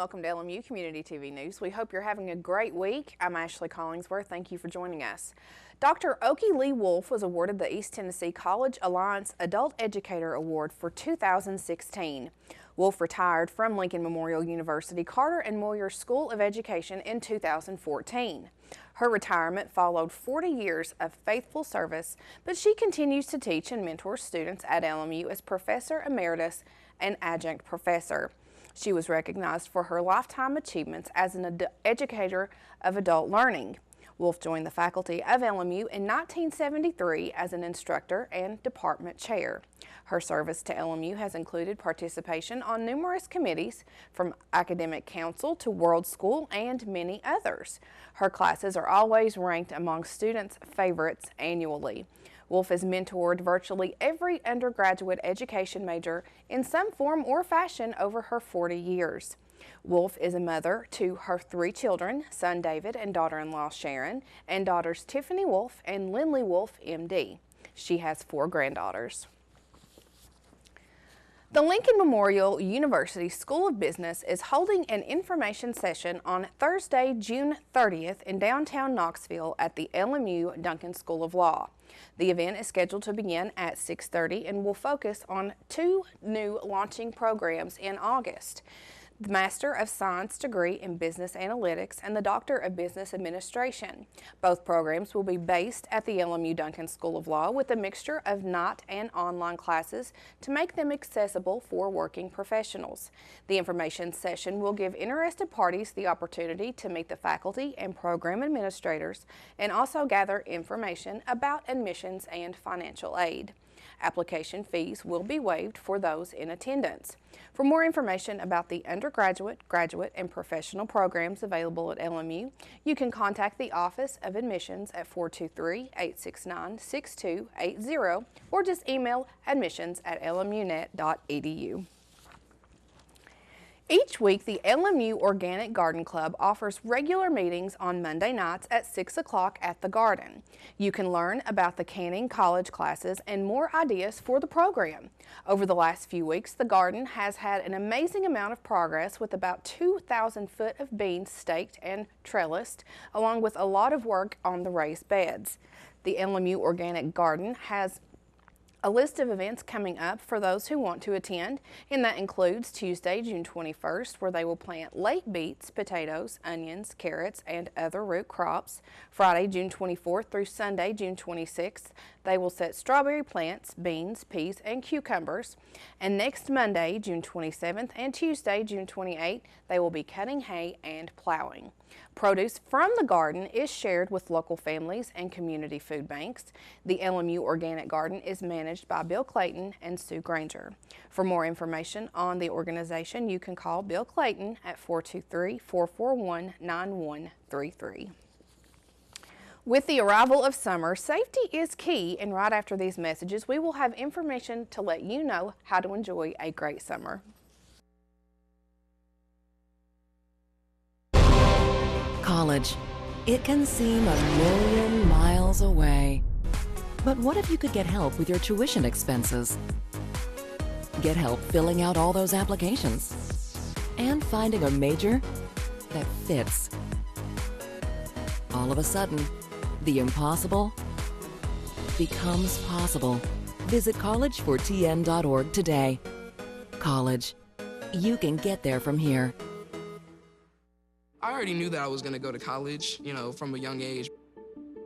welcome to LMU Community TV News. We hope you're having a great week. I'm Ashley Collingsworth. Thank you for joining us. Dr. Oki Lee Wolf was awarded the East Tennessee College Alliance Adult Educator Award for 2016. Wolf retired from Lincoln Memorial University Carter and Moyer School of Education in 2014. Her retirement followed 40 years of faithful service, but she continues to teach and mentor students at LMU as Professor Emeritus and Adjunct Professor. She was recognized for her lifetime achievements as an educator of adult learning. Wolf joined the faculty of LMU in 1973 as an instructor and department chair. Her service to LMU has included participation on numerous committees, from academic council to World School and many others. Her classes are always ranked among students' favorites annually. Wolf has mentored virtually every undergraduate education major in some form or fashion over her 40 years. Wolf is a mother to her 3 children, son David and daughter-in-law Sharon, and daughters Tiffany Wolf and Lindley Wolf, MD. She has 4 granddaughters. The Lincoln Memorial University School of Business is holding an information session on Thursday, June 30th in downtown Knoxville at the LMU Duncan School of Law. The event is scheduled to begin at 6:30 and will focus on 2 new launching programs in August: the Master of Science degree in Business Analytics and the Doctor of Business Administration. Both programs will be based at the LMU Duncan School of Law with a mixture of night and online classes to make them accessible for working professionals. The information session will give interested parties the opportunity to meet the faculty and program administrators and also gather information about admissions and financial aid. Application fees will be waived for those in attendance. For more information about the undergraduate, graduate, and professional programs available at LMU, you can contact the Office of Admissions at 423-869-6280 or just email admissions@lmunet.edu. Each week, the LMU Organic Garden Club offers regular meetings on Monday nights at 6 o'clock at the Garden. You can learn about the canning college classes and more ideas for the program. Over the last few weeks, the Garden has had an amazing amount of progress with about 2,000 foot of beans staked and trellised, along with a lot of work on the raised beds. The LMU Organic Garden has a list of events coming up for those who want to attend, and that includes Tuesday, June 21st, where they will plant late beets, potatoes, onions, carrots, and other root crops. Friday, June 24th through Sunday, June 26th, they will set strawberry plants, beans, peas, and cucumbers. And next Monday, June 27th, and Tuesday, June 28th, they will be cutting hay and plowing. Produce from the garden is shared with local families and community food banks. The LMU Organic Garden is managed by Bill Clayton and Sue Granger. For more information on the organization, you can call Bill Clayton at 423-441-9133. With the arrival of summer, safety is key, and right after these messages, we will have information to let you know how to enjoy a great summer. College. It can seem a million miles away. But what if you could get help with your tuition expenses? Get help filling out all those applications and finding a major that fits. All of a sudden, the impossible becomes possible. Visit collegefortn.org today. College. You can get there from here. I already knew that I was going to go to college, from a young age.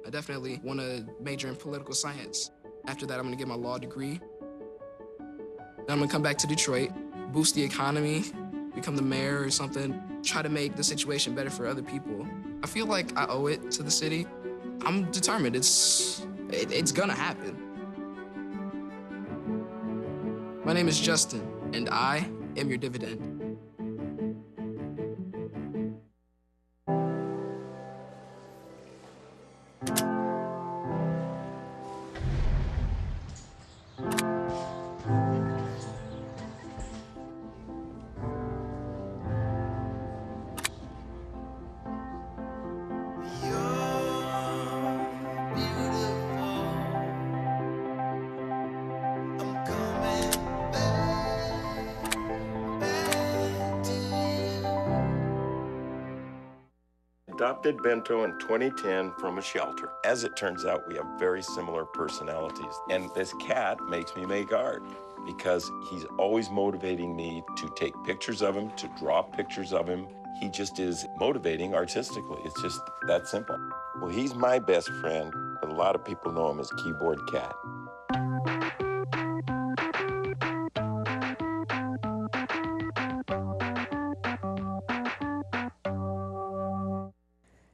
I definitely want to major in political science. After that, I'm going to get my law degree. Then I'm going to come back to Detroit, boost the economy, become the mayor or something, try to make the situation better for other people. I feel like I owe it to the city. I'm determined. It's going to happen. My name is Justin, and I am your dividend. adopted Bento in 2010 from a shelter. As it turns out, we have very similar personalities. And this cat makes me make art because he's always motivating me to take pictures of him, to draw pictures of him. He just is motivating artistically. It's just that simple. Well, he's my best friend, but a lot of people know him as Keyboard Cat.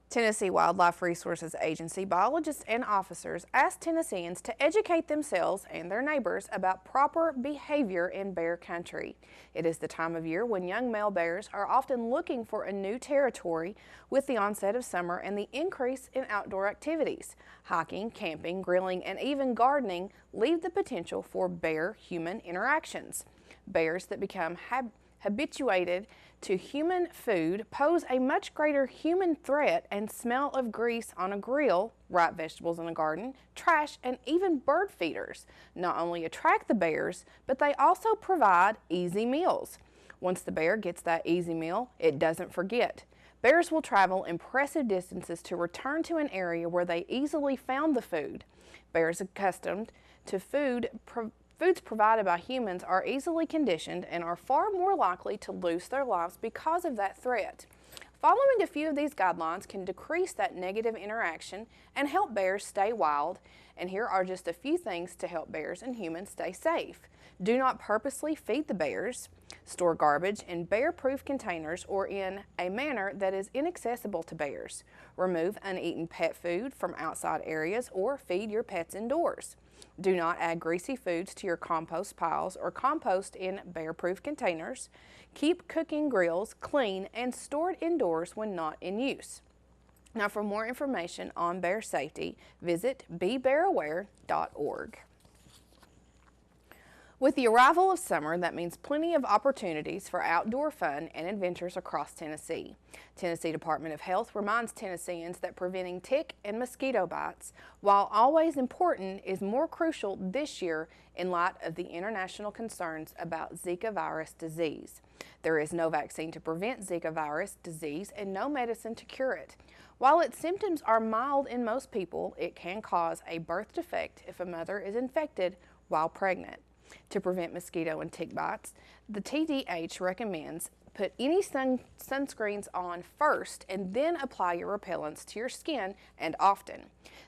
Tennessee Wildlife Resources Agency biologists and officers asked Tennesseans to educate themselves and their neighbors about proper behavior in bear country. It is the time of year when young male bears are often looking for a new territory with the onset of summer and the increase in outdoor activities. Hiking, camping, grilling, and even gardening leave the potential for bear-human interactions. Bears that become habituated to human food pose a much greater human threat, and smell of grease on a grill, ripe vegetables in a garden, trash, and even bird feeders not only attract the bears, but they also provide easy meals. Once the bear gets that easy meal, it doesn't forget. Bears will travel impressive distances to return to an area where they easily found the food. Bears accustomed to foods provided by humans are easily conditioned and are far more likely to lose their lives because of that threat. Following a few of these guidelines can decrease that negative interaction and help bears stay wild. And here are just a few things to help bears and humans stay safe. Do not purposely feed the bears. Store garbage in bear-proof containers or in a manner that is inaccessible to bears. Remove uneaten pet food from outside areas or feed your pets indoors. Do not add greasy foods to your compost piles or compost in bear-proof containers. Keep cooking grills clean and stored indoors when not in use. Now, for more information on bear safety, visit bebearaware.org. With the arrival of summer, that means plenty of opportunities for outdoor fun and adventures across Tennessee. Tennessee Department of Health reminds Tennesseans that preventing tick and mosquito bites, while always important, is more crucial this year in light of the international concerns about Zika virus disease. There is no vaccine to prevent Zika virus disease and no medicine to cure it. While its symptoms are mild in most people, it can cause a birth defect if a mother is infected while pregnant. To prevent mosquito and tick bites, the TDH recommends put any sunscreens on first and then apply your repellents to your skin, and often.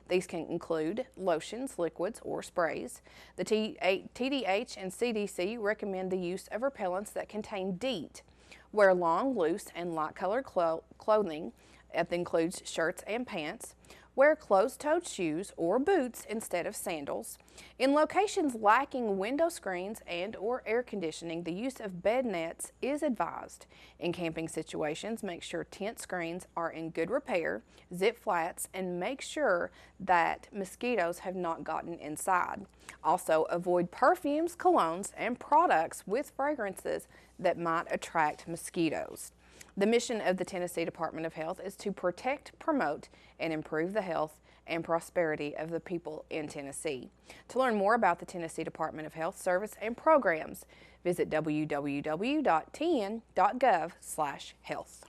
These can include lotions, liquids, or sprays. The TDH and CDC recommend the use of repellents that contain DEET. Wear long, loose, and light-colored clothing. That includes shirts and pants. Wear closed-toed shoes or boots instead of sandals. In locations lacking window screens and/or air conditioning, the use of bed nets is advised. In camping situations, make sure tent screens are in good repair, zip flats, and make sure that mosquitoes have not gotten inside. Also, avoid perfumes, colognes, and products with fragrances that might attract mosquitoes. The mission of the Tennessee Department of Health is to protect, promote, and improve the health and prosperity of the people in Tennessee. To learn more about the Tennessee Department of Health service and programs, visit www.tn.gov/health.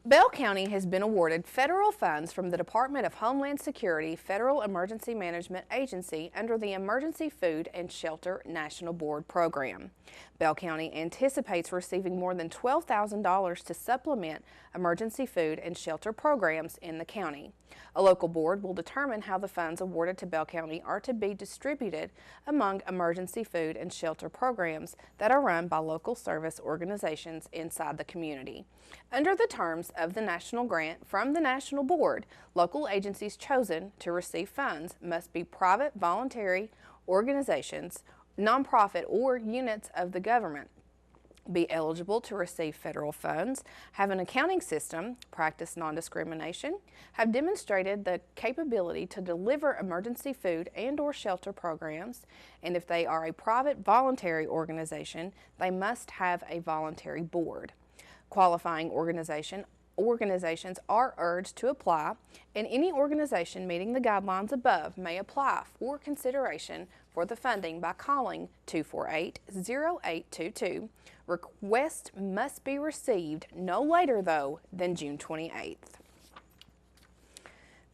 Bell County has been awarded federal funds from the Department of Homeland Security Federal Emergency Management Agency under the Emergency Food and Shelter National Board program. Bell County anticipates receiving more than $12,000 to supplement emergency food and shelter programs in the county. A local board will determine how the funds awarded to Bell County are to be distributed among emergency food and shelter programs that are run by local service organizations inside the community. Under the terms of the national grant from the National Board, local agencies chosen to receive funds must be private voluntary organizations, nonprofit, or units of the government, be eligible to receive federal funds, have an accounting system, practice non-discrimination, have demonstrated the capability to deliver emergency food and/or shelter programs, and if they are a private voluntary organization, they must have a voluntary board. Qualifying organization organizations are urged to apply, and any organization meeting the guidelines above may apply for consideration for the funding by calling 248-0822. Requests must be received no later, though, than June 28th.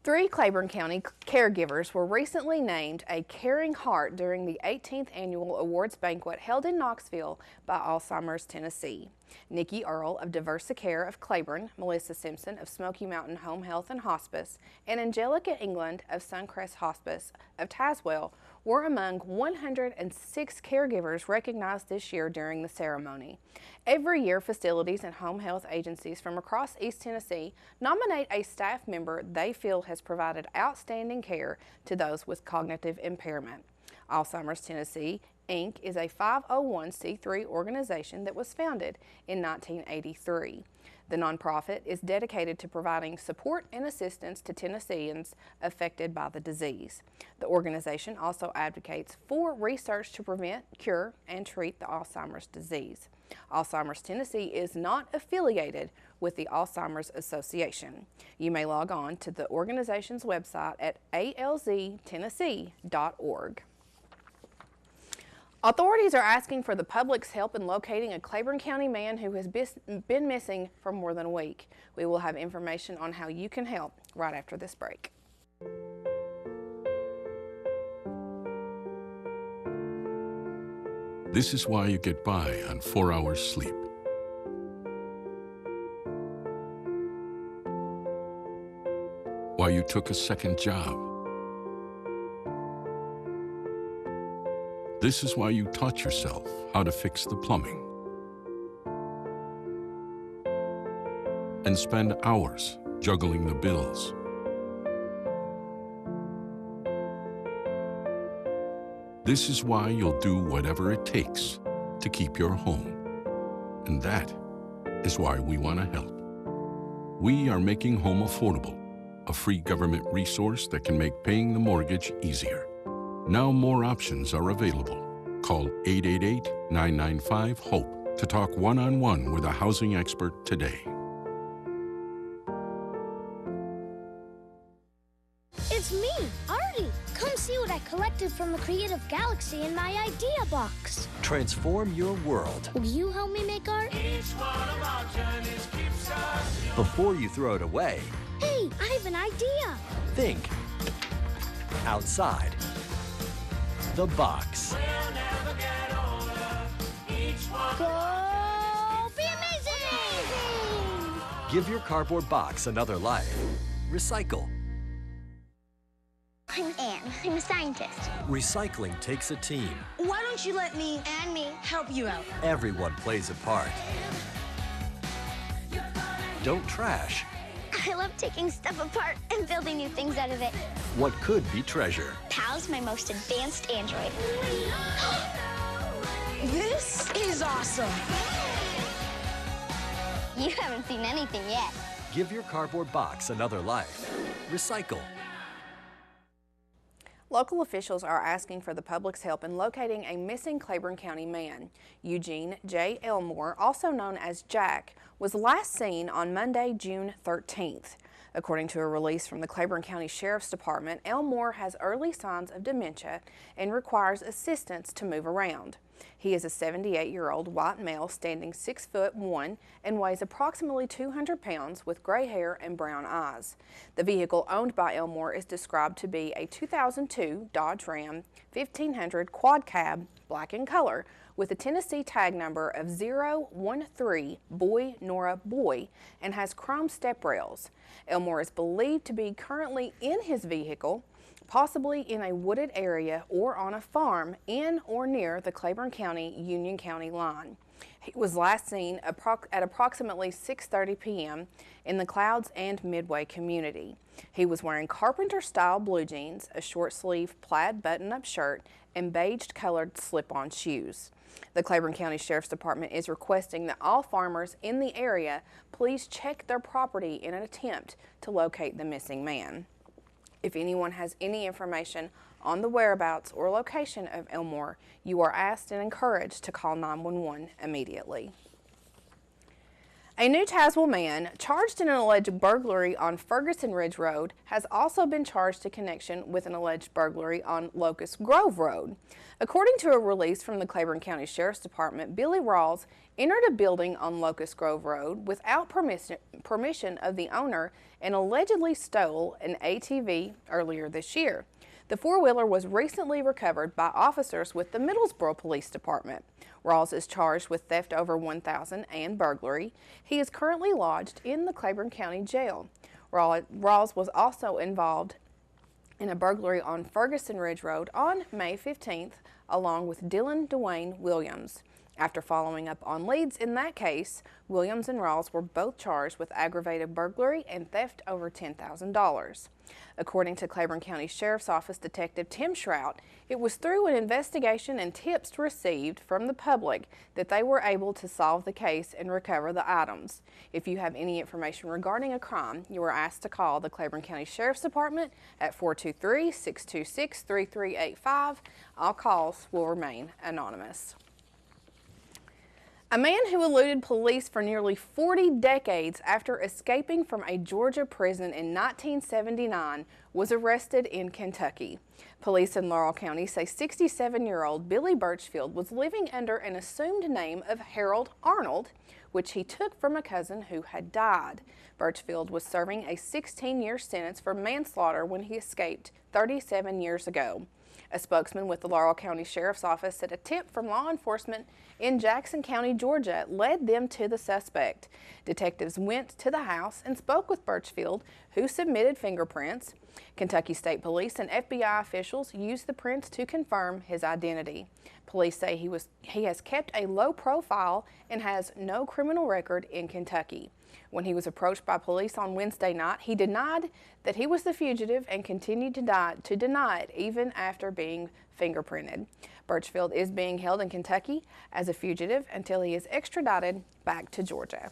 3 Claiborne County caregivers were recently named a Caring Heart during the 18th Annual Awards Banquet held in Knoxville by Alzheimer's Tennessee. Nikki Earl of Diversicare of Claiborne, Melissa Simpson of Smoky Mountain Home Health and Hospice, and Angelica England of Suncrest Hospice of Tazewell were among 106 caregivers recognized this year during the ceremony. Every year, facilities and home health agencies from across East Tennessee nominate a staff member they feel has provided outstanding care to those with cognitive impairment. Alzheimer's Tennessee, Inc. is a 501c3 organization that was founded in 1983. The nonprofit is dedicated to providing support and assistance to Tennesseans affected by the disease. The organization also advocates for research to prevent, cure, and treat the Alzheimer's disease. Alzheimer's Tennessee is not affiliated with the Alzheimer's Association. You may log on to the organization's website at alztennessee.org. Authorities are asking for the public's help in locating a Claiborne County man who has been missing for more than a week. We will have information on how you can help right after this break. This is why you get by on 4 hours sleep. Why you took a second job. This is why you taught yourself how to fix the plumbing and spend hours juggling the bills. This is why you'll do whatever it takes to keep your home. And that is why we want to help. We are making home affordable, a free government resource that can make paying the mortgage easier. Now more options are available. Call 888-995-HOPE to talk one-on-one with a housing expert today. It's me, Artie. Come see what I collected from the Creative Galaxy in my idea box. Transform your world. Will you help me make art? Each one of our journeys keeps us young. Before you throw it away, Hey, I have an idea. think outside the box. We'll never get older. Each one. Go be amazing! Give your cardboard box another life. Recycle. I'm Anne. I'm a scientist. Recycling takes a team. Why don't you let me And me. help you out? Everyone plays a part. Don't trash I love taking stuff apart and building new things out of it. what could be treasure. Pal's my most advanced android. This is awesome. You haven't seen anything yet. Give your cardboard box another life. Recycle. Local officials are asking for the public's help in locating a missing Claiborne County man. Eugene J. Elmore, also known as Jack, was last seen on Monday, June 13th. According to a release from the Claiborne County Sheriff's Department, Elmore has early signs of dementia and requires assistance to move around. He is a 78-year-old white male standing 6'1" and weighs approximately 200 pounds with gray hair and brown eyes. The vehicle owned by Elmore is described to be a 2002 Dodge Ram 1500 quad cab, black in color, with a Tennessee tag number of 013 Boy Nora Boy, and has chrome step rails. Elmore is believed to be currently in his vehicle, possibly in a wooded area or on a farm in or near the Claiborne County-Union County line. He was last seen at approximately 6:30 p.m. in the Clouds and Midway community. He was wearing carpenter-style blue jeans, a short-sleeve plaid button-up shirt, and beige-colored slip-on shoes. The Claiborne County Sheriff's Department is requesting that all farmers in the area please check their property in an attempt to locate the missing man. If anyone has any information on the whereabouts or location of Elmore, you are asked and encouraged to call 911 immediately. A new Tazewell man charged in an alleged burglary on Ferguson Ridge Road has also been charged in connection with an alleged burglary on Locust Grove Road. According to a release from the Claiborne County Sheriff's Department, Billy Rawls entered a building on Locust Grove Road without permission of the owner and allegedly stole an ATV earlier this year. The four-wheeler was recently recovered by officers with the Middlesboro Police Department. Rawls is charged with theft over $1,000 and burglary. He is currently lodged in the Claiborne County Jail. Rawls was also involved in a burglary on Ferguson Ridge Road on May 15th, along with Dylan Dwayne Williams. After following up on leads in that case, Williams and Rawls were both charged with aggravated burglary and theft over $10,000. According to Claiborne County Sheriff's Office Detective Tim Shrout, it was through an investigation and tips received from the public that they were able to solve the case and recover the items. If you have any information regarding a crime, you are asked to call the Claiborne County Sheriff's Department at 423-626-3385. All calls will remain anonymous. A man who eluded police for nearly 40 decades after escaping from a Georgia prison in 1979 was arrested in Kentucky. Police in Laurel County say 67-year-old Billy Birchfield was living under an assumed name of Harold Arnold, which he took from a cousin who had died. Birchfield was serving a 16-year sentence for manslaughter when he escaped 37 years ago. A spokesman with the Laurel County Sheriff's Office said a tip from law enforcement in Jackson County, Georgia, led them to the suspect. Detectives went to the house and spoke with Birchfield, who submitted fingerprints. Kentucky State Police and FBI officials used the prints to confirm his identity. Police say he has kept a low profile and has no criminal record in Kentucky. When he was approached by police on Wednesday night, he denied that he was the fugitive and continued to deny it even after being fingerprinted. Birchfield is being held in Kentucky as a fugitive until he is extradited back to Georgia.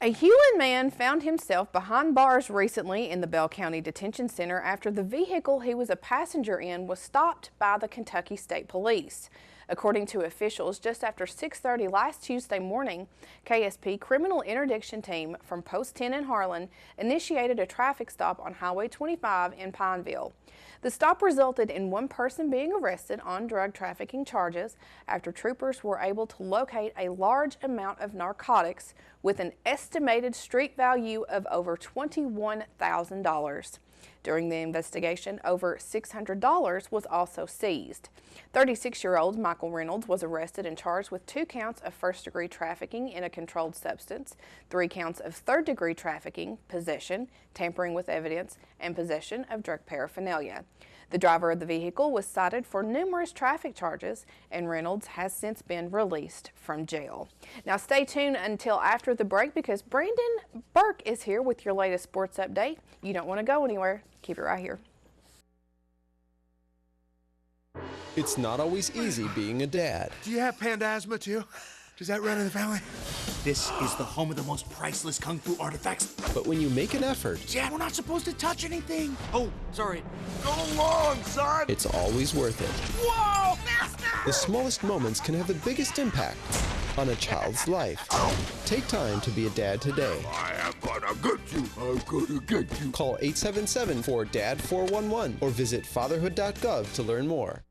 A Hewlin man found himself behind bars recently in the Bell County Detention Center after the vehicle he was a passenger in was stopped by the Kentucky State Police. According to officials, just after 6:30 last Tuesday morning, KSP Criminal Interdiction Team from Post 10 in Harlan initiated a traffic stop on Highway 25 in Pineville. The stop resulted in one person being arrested on drug trafficking charges after troopers were able to locate a large amount of narcotics with an estimated street value of over $21,000. During the investigation, over $600 was also seized. 36-year-old Michael Reynolds was arrested and charged with 2 counts of first-degree trafficking in a controlled substance, 3 counts of third-degree trafficking, possession, tampering with evidence, and possession of drug paraphernalia. The driver of the vehicle was cited for numerous traffic charges, and Reynolds has since been released from jail. Now stay tuned until after the break because Brandon Burke is here with your latest sports update. You don't want to go anywhere. Keep it right here. It's not always easy being a dad. Do you have panda asthma too? Does that run in the family? This is the home of the most priceless kung fu artifacts. But when you make an effort... Dad, we're not supposed to touch anything. Oh, sorry. Go along, son! It's always worth it. Whoa! The smallest moments can have the biggest impact on a child's life. Take time to be a dad today. I am gonna get you. I'm gonna get you. Call 877-4DAD-411 or visit fatherhood.gov to learn more.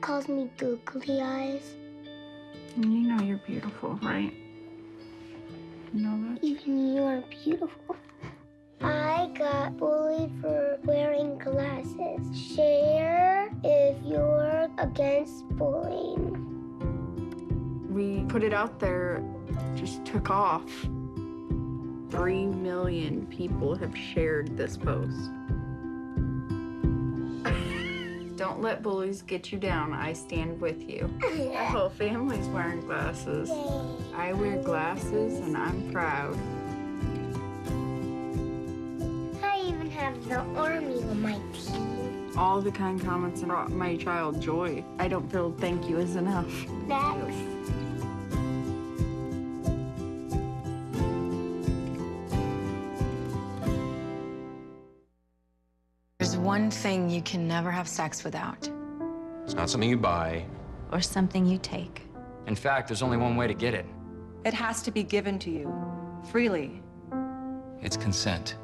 Calls me googly eyes. You know you're beautiful, right? You know that? Even you are beautiful. I got bullied for wearing glasses. Share if you're against bullying. We put it out there, just took off. 3 million people have shared this post. Don't let bullies get you down. I stand with you. The whole family's wearing glasses. I wear glasses and I'm proud. I even have the army on my team. All the kind comments brought my child joy. I don't feel thank you is enough. That's There's one thing you can never have sex without. not something you buy. Or something you take. In fact, there's only one way to get it. It has to be given to you, freely. It's consent.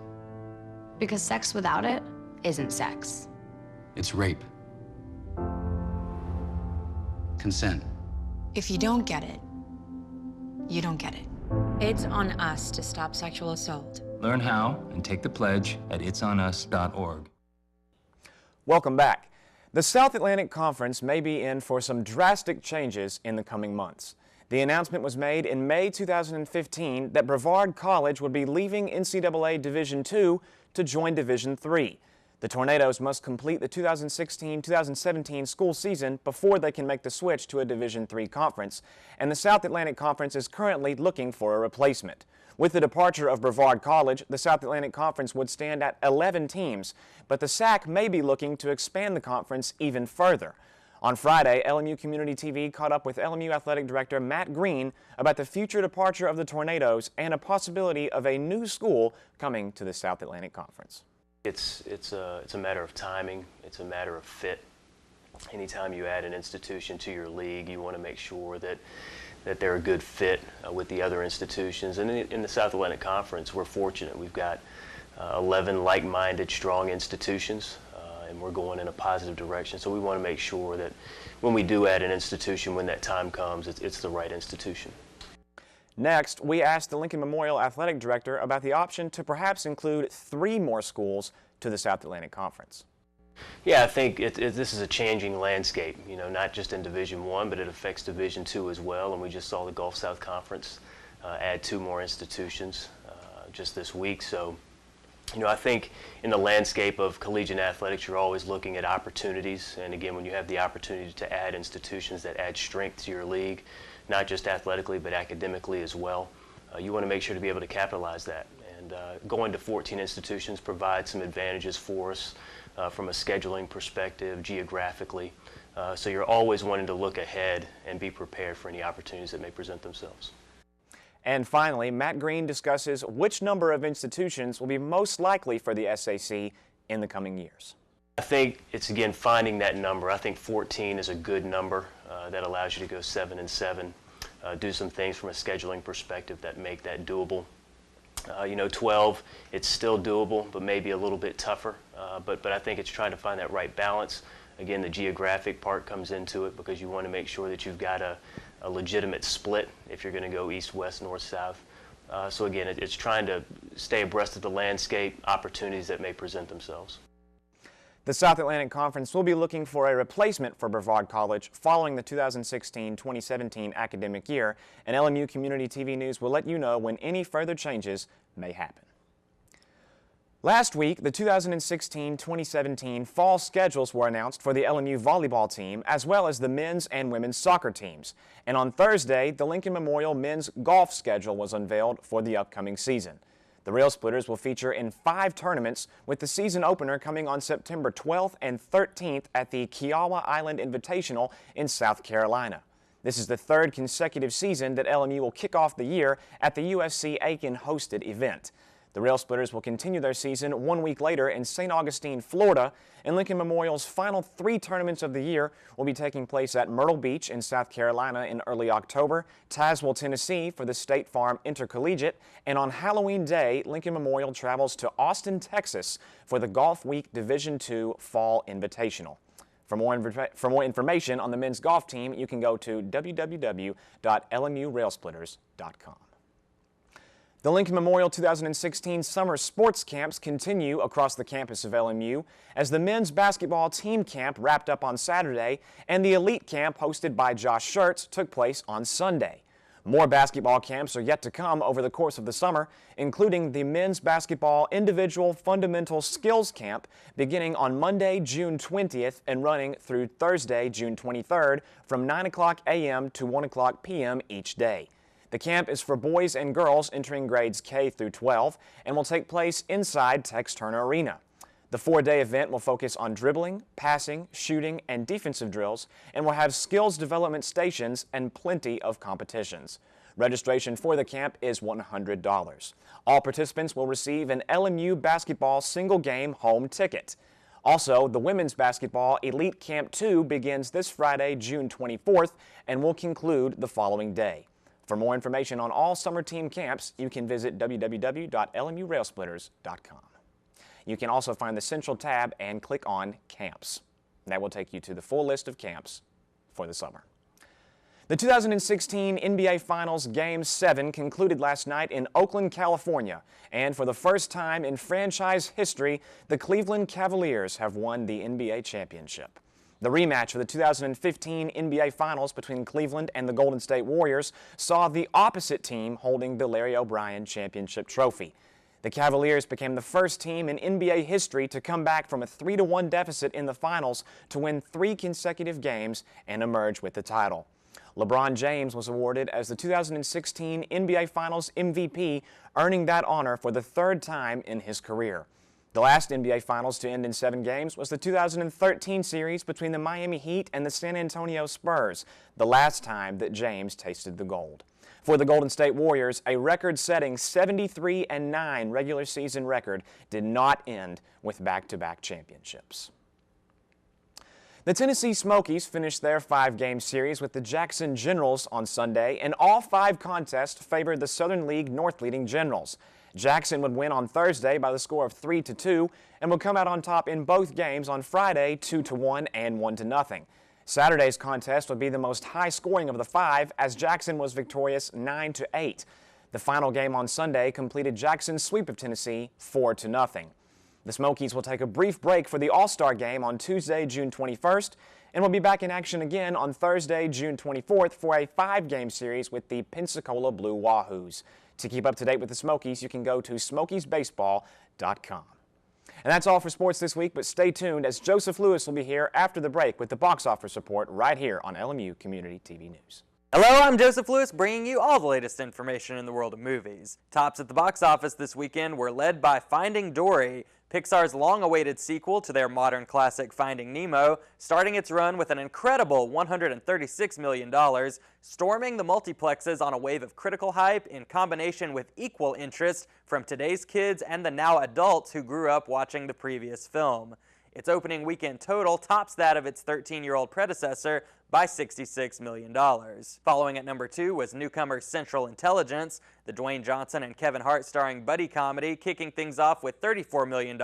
Because sex without it isn't sex. It's rape. Consent. If you don't get it, you don't get it. It's on us to stop sexual assault. Learn how and take the pledge at itsonus.org. Welcome back. The South Atlantic Conference may be in for some drastic changes in the coming months. The announcement was made in May 2015 that Brevard College would be leaving NCAA Division II to join Division III. The Tornadoes must complete the 2016-2017 school season before they can make the switch to a Division III conference, and the South Atlantic Conference is currently looking for a replacement. With the departure of Brevard College, the South Atlantic Conference would stand at 11 teams, but the SAC may be looking to expand the conference even further. On Friday, LMU Community TV caught up with LMU Athletic Director Matt Green about the future departure of the Tornadoes and a possibility of a new school coming to the South Atlantic Conference. It's a matter of timing. It's a matter of fit. Anytime you add an institution to your league, you want to make sure that they're a good fit with the other institutions. And in the South Atlantic Conference, we're fortunate. We've got 11 like-minded, strong institutions, and we're going in a positive direction. So we want to make sure that when we do add an institution, when that time comes, it's the right institution. Next, we asked the Lincoln Memorial Athletic Director about the option to perhaps include 3 more schools to the South Atlantic Conference. Yeah, I think this is a changing landscape, you know, not just in Division I, but it affects Division II as well. And we just saw the Gulf South Conference add 2 more institutions just this week. So, you know, I think in the landscape of collegiate athletics, you're always looking at opportunities. And again, when you have the opportunity to add institutions that add strength to your league, not just athletically, but academically as well, you want to make sure to be able to capitalize that. And going to 14 institutions provides some advantages for us from a scheduling perspective, geographically. So you're always wanting to look ahead and be prepared for any opportunities that may present themselves. And finally, Matt Green discusses which number of institutions will be most likely for the SAC in the coming years. I think it's, again, finding that number. I think 14 is a good number that allows you to go 7-7, do some things from a scheduling perspective that make that doable. You know, 12, it's still doable, but maybe a little bit tougher. But I think it's trying to find that right balance. Again, the geographic part comes into it because you want to make sure that you've got a legitimate split if you're going to go east, west, north, south. So again, it's trying to stay abreast of the landscape, opportunities that may present themselves. The South Atlantic Conference will be looking for a replacement for Brevard College following the 2016-2017 academic year, and LMU Community TV News will let you know when any further changes may happen. Last week, the 2016-2017 fall schedules were announced for the LMU volleyball team, as well as the men's and women's soccer teams. And on Thursday, the Lincoln Memorial men's golf schedule was unveiled for the upcoming season. The Rail Splitters will feature in 5 tournaments, with the season opener coming on September 12th and 13th at the Kiowa Island Invitational in South Carolina. This is the 3rd consecutive season that LMU will kick off the year at the USC-Aiken hosted event. The Rail Splitters will continue their season 1 week later in St. Augustine, Florida, and Lincoln Memorial's final 3 tournaments of the year will be taking place at Myrtle Beach in South Carolina in early October, Tazewell, Tennessee for the State Farm Intercollegiate, and on Halloween Day, Lincoln Memorial travels to Austin, Texas for the Golf Week Division II Fall Invitational. For more information on the men's golf team, you can go to www.lmurailsplitters.com. The Lincoln Memorial 2016 Summer Sports Camps continue across the campus of LMU as the men's basketball team camp wrapped up on Saturday and the elite camp hosted by Josh Schertz took place on Sunday. More basketball camps are yet to come over the course of the summer, including the men's basketball individual fundamental skills camp beginning on Monday, June 20th and running through Thursday, June 23rd from 9 o'clock a.m. to 1 o'clock p.m. each day. The camp is for boys and girls entering grades K through 12 and will take place inside Tex Turner Arena. The 4-day event will focus on dribbling, passing, shooting, and defensive drills and will have skills development stations and plenty of competitions. Registration for the camp is $100. All participants will receive an LMU basketball single game home ticket. Also, the women's basketball Elite Camp 2 begins this Friday, June 24th, and will conclude the following day. For more information on all summer team camps, you can visit www.lmurailsplitters.com. You can also find the Central tab and click on Camps. That will take you to the full list of camps for the summer. The 2016 NBA Finals Game 7 concluded last night in Oakland, California, and for the first time in franchise history, the Cleveland Cavaliers have won the NBA championship. The rematch of the 2015 NBA Finals between Cleveland and the Golden State Warriors saw the opposite team holding the Larry O'Brien Championship trophy. The Cavaliers became the first team in NBA history to come back from a 3-1 deficit in the finals to win 3 consecutive games and emerge with the title. LeBron James was awarded as the 2016 NBA Finals MVP, earning that honor for the 3rd time in his career. The last NBA Finals to end in 7 games was the 2013 series between the Miami Heat and the San Antonio Spurs, the last time that James tasted the gold. For the Golden State Warriors, a record-setting 73-9 regular season record did not end with back-to-back championships. The Tennessee Smokies finished their 5-game series with the Jackson Generals on Sunday, and all 5 contests favored the Southern League North-leading Generals. Jackson would win on Thursday by the score of 3-2 and would come out on top in both games on Friday 2-1 and 1-0. Saturday's contest would be the most high-scoring of the 5 as Jackson was victorious 9-8. The final game on Sunday completed Jackson's sweep of Tennessee 4-0. The Smokies will take a brief break for the All-Star game on Tuesday, June 21st, and will be back in action again on Thursday, June 24th for a 5-game series with the Pensacola Blue Wahoos. To keep up to date with the Smokies, you can go to SmokiesBaseball.com. And that's all for sports this week, but stay tuned as Joseph Lewis will be here after the break with the box office report right here on LMU Community TV News. Hello, I'm Joseph Lewis, bringing you all the latest information in the world of movies. Tops at the box office this weekend were led by Finding Dory, Pixar's long-awaited sequel to their modern classic Finding Nemo, starting its run with an incredible $136 million, storming the multiplexes on a wave of critical hype in combination with equal interest from today's kids and the now adults who grew up watching the previous film. Its opening weekend total tops that of its 13-year-old predecessor by $66 million. Following at number 2 was newcomer Central Intelligence, the Dwayne Johnson and Kevin Hart starring buddy comedy, kicking things off with $34 million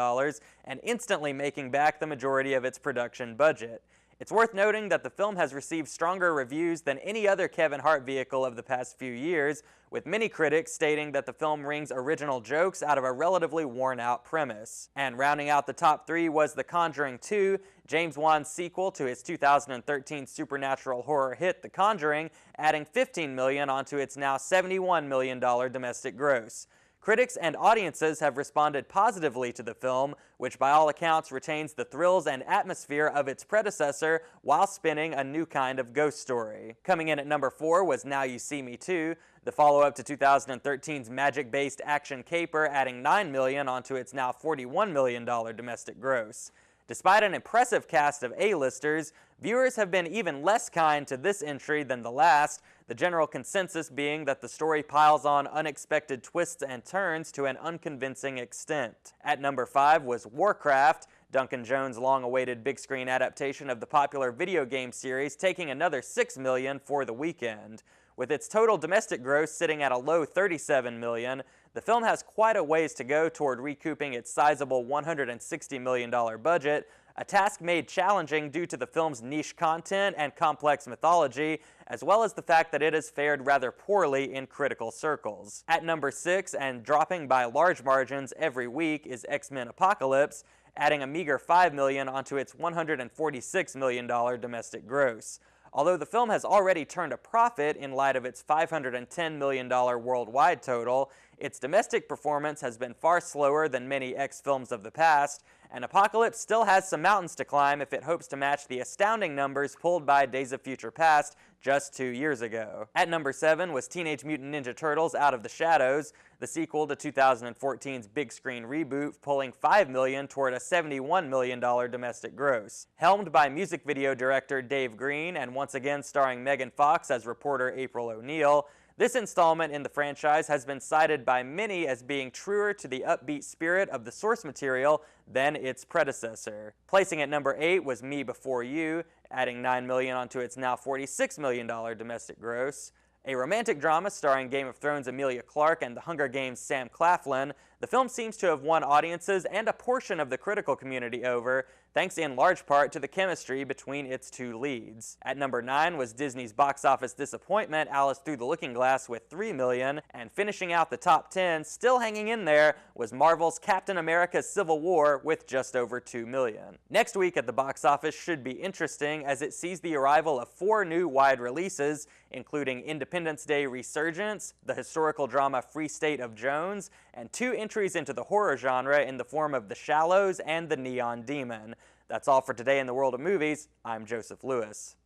and instantly making back the majority of its production budget. It's worth noting that the film has received stronger reviews than any other Kevin Hart vehicle of the past few years, with many critics stating that the film wrings original jokes out of a relatively worn-out premise. And rounding out the top 3 was The Conjuring 2, James Wan's sequel to his 2013 supernatural horror hit The Conjuring, adding $15 million onto its now $71 million domestic gross. Critics and audiences have responded positively to the film, which by all accounts retains the thrills and atmosphere of its predecessor while spinning a new kind of ghost story. Coming in at number 4 was Now You See Me Too, the follow-up to 2013's magic-based action caper, adding $9 million onto its now $41 million domestic gross. Despite an impressive cast of A-listers, viewers have been even less kind to this entry than the last, the general consensus being that the story piles on unexpected twists and turns to an unconvincing extent. At number 5 was Warcraft, Duncan Jones' long-awaited big-screen adaptation of the popular video game series, taking another $6 million for the weekend. With its total domestic gross sitting at a low $37 million, the film has quite a ways to go toward recouping its sizable $160 million budget, a task made challenging due to the film's niche content and complex mythology, as well as the fact that it has fared rather poorly in critical circles. At number 6, and dropping by large margins every week, is X-Men Apocalypse, adding a meager $5 million onto its $146 million domestic gross. Although the film has already turned a profit in light of its $510 million worldwide total, its domestic performance has been far slower than many X films of the past, and Apocalypse still has some mountains to climb if it hopes to match the astounding numbers pulled by Days of Future Past just 2 years ago. At number 7 was Teenage Mutant Ninja Turtles Out of the Shadows, the sequel to 2014's big screen reboot, pulling $5 million toward a $71 million domestic gross. Helmed by music video director Dave Green and once again starring Megan Fox as reporter April O'Neil, This installment in the franchise has been cited by many as being truer to the upbeat spirit of the source material than its predecessor. Placing at number 8 was Me Before You, adding $9 million onto its now $46 million domestic gross. A romantic drama starring Game of Thrones Emilia Clarke and The Hunger Games' Sam Claflin, the film seems to have won audiences and a portion of the critical community over, thanks in large part to the chemistry between its two leads. At number 9 was Disney's box office disappointment Alice Through the Looking Glass with $3 million, and finishing out the top 10, still hanging in there, was Marvel's Captain America Civil War with just over $2 million. Next week at the box office should be interesting as it sees the arrival of 4 new wide releases, including Independence Day Resurgence, the historical drama Free State of Jones, and 2 entries into the horror genre in the form of The Shallows and The Neon Demon. That's all for today in the world of movies. I'm Joseph Lewis.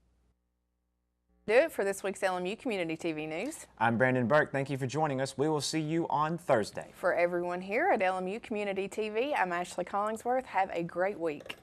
Do it for this week's LMU Community TV News. I'm Brandon Burke. Thank you for joining us. We will see you on Thursday. For everyone here at LMU Community TV, I'm Ashley Collingsworth. Have a great week.